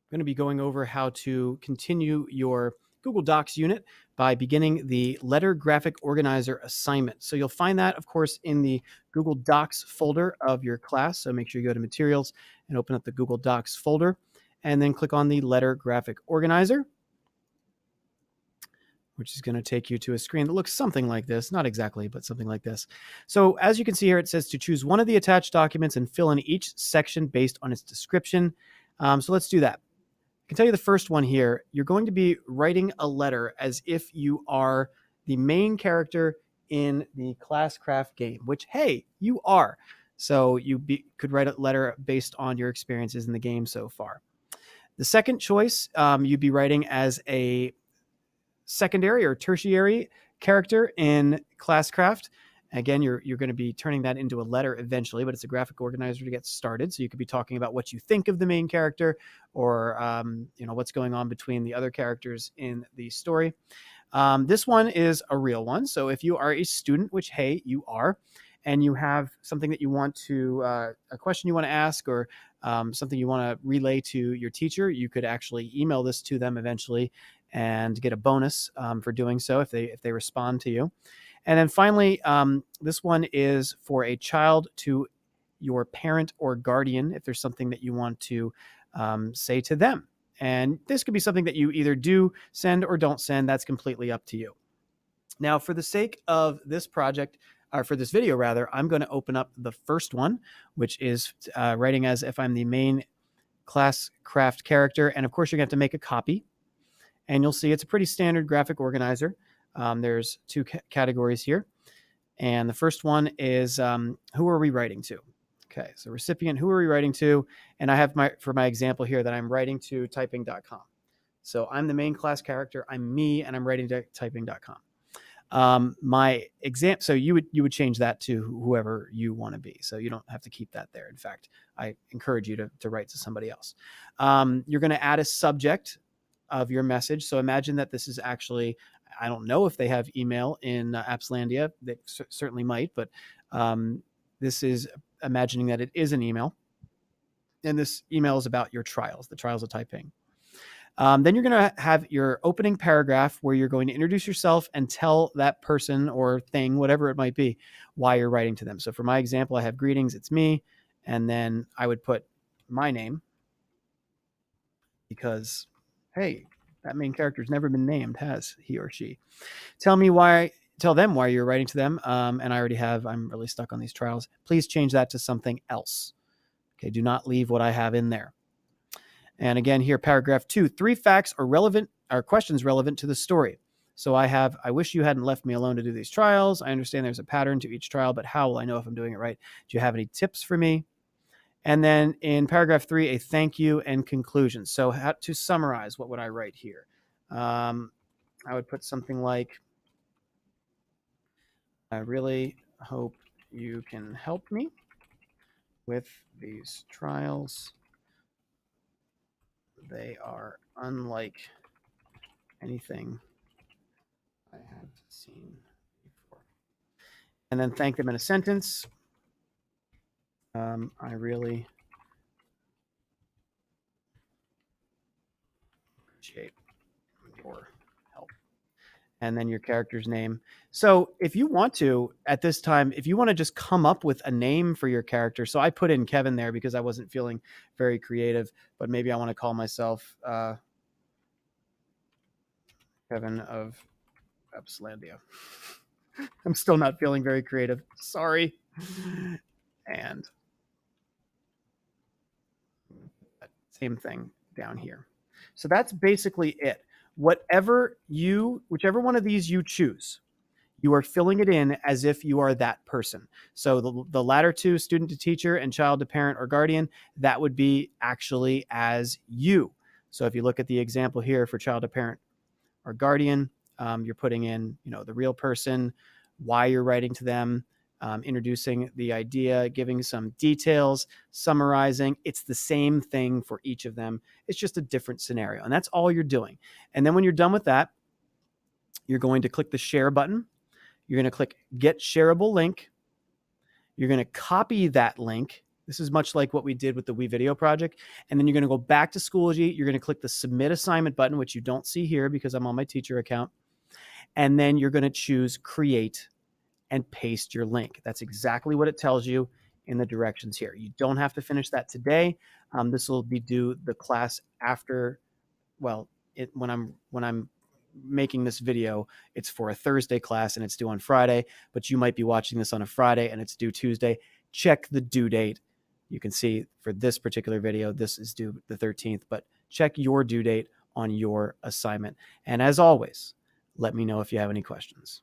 going to be going over how to continue your Google Docs unit by beginning the letter graphic organizer assignment. So you'll find that, of course, in the Google Docs folder of your class. So make sure you go to materials and open up the Google Docs folder and then click on the letter graphic organizer, which is going to take you to a screen that looks something like this. Not exactly, but something like this. So as you can see here, it says to choose one of the attached documents and fill in each section based on its description. So let's do that. I can tell you the first one here. You're going to be writing a letter as if you are the main character in the Classcraft game, which, hey, you are. So you could write a letter based on your experiences in the game so far. The second choice, you'd be writing as a secondary or tertiary character in Classcraft. Again, you're going to be turning that into a letter eventually, but it's a graphic organizer to get started. So you could be talking about what you think of the main character, or what's going on between the other characters in the story. This one is a real one. So if you are a student, which, hey, you are, and you have something that you want to, a question you want to ask, or something you want to relay to your teacher, you could actually email this to them eventually and get a bonus for doing so if they respond to you. And then finally, this one is for a child to your parent or guardian, if there's something that you want to say to them. And this could be something that you either do send or don't send. That's completely up to you. Now, for the sake of this project, or for this video rather, I'm going to open up the first one, which is writing as if I'm the main Classcraft character. And of course, you're going to have to make a copy. And you'll see it's a pretty standard graphic organizer. There's two categories here. And the first one is who are we writing to? Okay, so recipient, who are we writing to? And I have for my example here that I'm writing to typing.com. So I'm the main class character. I'm me, and I'm writing to typing.com. So you would change that to whoever you want to be. So you don't have to keep that there. In fact, I encourage you to write to somebody else. You're going to add a subject of your message. So imagine that this is actually, I don't know if they have email in Appslandia. They certainly might, but this is imagining that it is an email. And this email is about your trials, the trials of typing. Then you're going to have your opening paragraph where you're going to introduce yourself and tell that person or thing, whatever it might be, why you're writing to them. So for my example, I have greetings, it's me. And then I would put my name because, hey, that main character's never been named, has he or she? Tell them why you're writing to them. And I already have, I'm really stuck on these trials. Please change that to something else. Okay, do not leave what I have in there. And again, here, paragraph 2, 3 facts are questions relevant to the story. So I wish you hadn't left me alone to do these trials. I understand there's a pattern to each trial, but how will I know if I'm doing it right? Do you have any tips for me? And then in paragraph 3, a thank you and conclusion. So how to summarize, what would I write here? I would put something like, I really hope you can help me with these trials. They are unlike anything I have seen before. And then thank them in a sentence. I really appreciate your help. And then your character's name. So if you want to, at this time, if you want to just come up with a name for your character. So I put in Kevin there because I wasn't feeling very creative, but maybe I want to call myself Kevin of Appslandia. I'm still not feeling very creative. Sorry. And same thing down here. So that's basically it. Whichever one of these you choose, you are filling it in as if you are that person. So the latter two, student to teacher and child to parent or guardian, that would be actually as you. So if you look at the example here for child to parent or guardian, you're putting in, the real person, why you're writing to them, introducing the idea, giving some details, summarizing. It's the same thing for each of them. It's just a different scenario. And that's all you're doing. And then when you're done with that, you're going to click the share button. You're going to click get shareable link. You're going to copy that link. This is much like what we did with the WeVideo project. And then you're going to go back to Schoology. You're going to click the Submit Assignment button, which you don't see here because I'm on my teacher account. And then you're going to choose Create and paste your link. That's exactly what it tells you in the directions here. You don't have to finish that today. This will be due the class after, well, when I'm making this video, it's for a Thursday class and it's due on Friday, but you might be watching this on a Friday and it's due Tuesday. Check the due date. You can see for this particular video, this is due the 13th, but check your due date on your assignment. And as always, let me know if you have any questions.